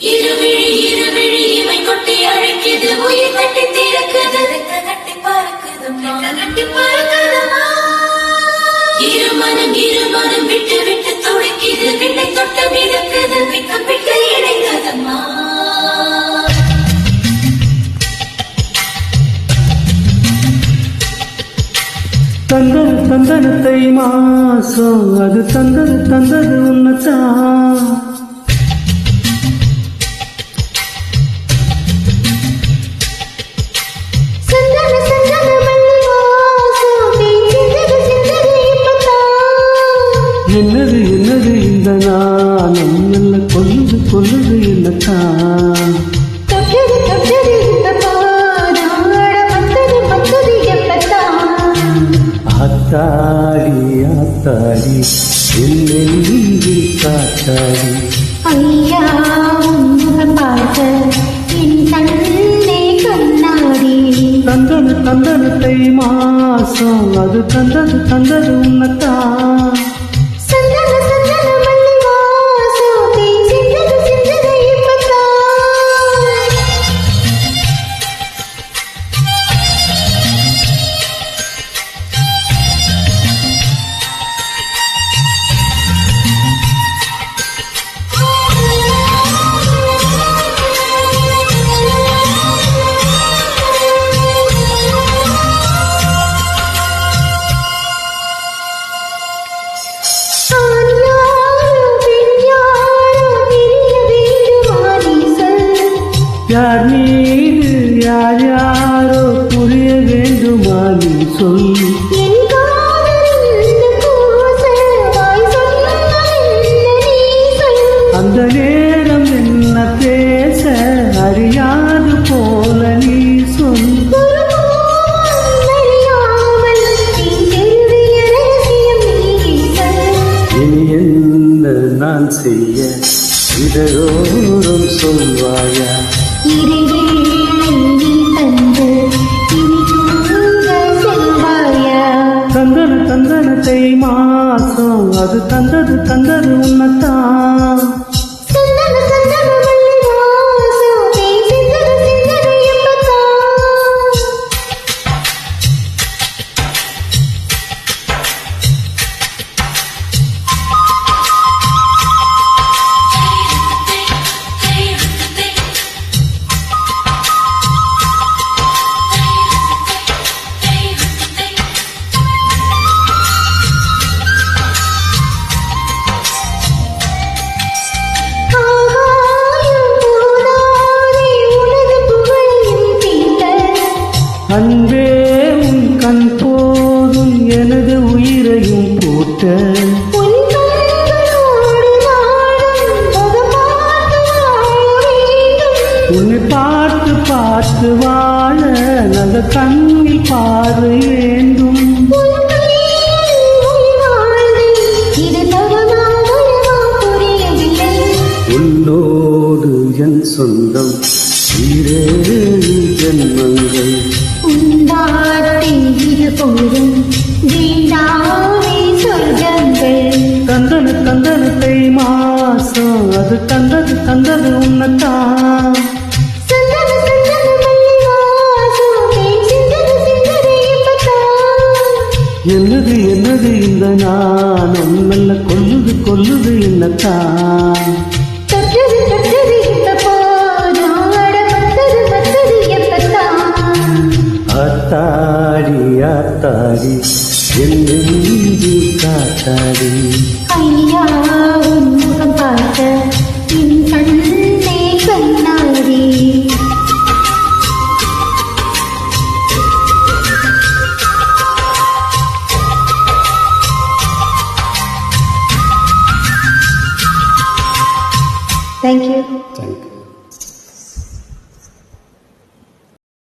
இருவிழி இருவிழி இவை கொட்டி அழைக்குது, உயிர் தட்டி திறக்குது, கட்டி பறக்குது, கட்டி பறக்குதுமா. இருமனம் இருமனம் விட்டு விட்டு துடிக்குது, விண்ணை தொட்டு மிதக்குது, விட்டு விட்டு இணைந்ததம்மா. தந்தது தந்தனத்தை மாசம், அது தந்தது தந்தது உன்னதான். என்னது என்னது இந்த நானும் நல்ல கொல்லுது கொல்லுது என்னத்தான். ஆத்தாடி ஆத்தாடி என்னெல்லி காத்தாடி ஐயா பார்த்த என் கண்ணே கண்ணாடி. தந்தது தந்தனத்தை மாசம், அது தந்தது தந்தது உன்னத்தான். யார் மீது யார் யாரோ புரிய வேண்டுமா நீ சொல். அந்த நேரம் என்ன பேச அறியாது போல நீ சொல். இனி என்ன நான் செய்ய இதரோரும் சொல்வாயா. தந்தன தந்தனத்தை மாசம், அது தந்தது தந்தது உன்னத்தான். அன்பே உன் கண் போதும் எனது உயிரையும் போட்ட. உன்னை பார்த்து பார்த்து வாழ நல்ல கண்ணில் பார்வை வேண்டும். உன்னோடு என் சொந்தம் ஈரேழு ஜென்மங்கள். தந்தன தந்தனத்தை மாசம், அது தந்தது தந்தது உன்னத்தான். என்னது என்னது இந்த நானும் நல்ல கொல்லுது கொல்லுது என்னத்தான். ஆத்தாடி ஆத்தாடி என்னெல்லி காத்தாடி. ஐயா முகம் பார்த்த என் கண்ணே கண்ணாடி. Thank you.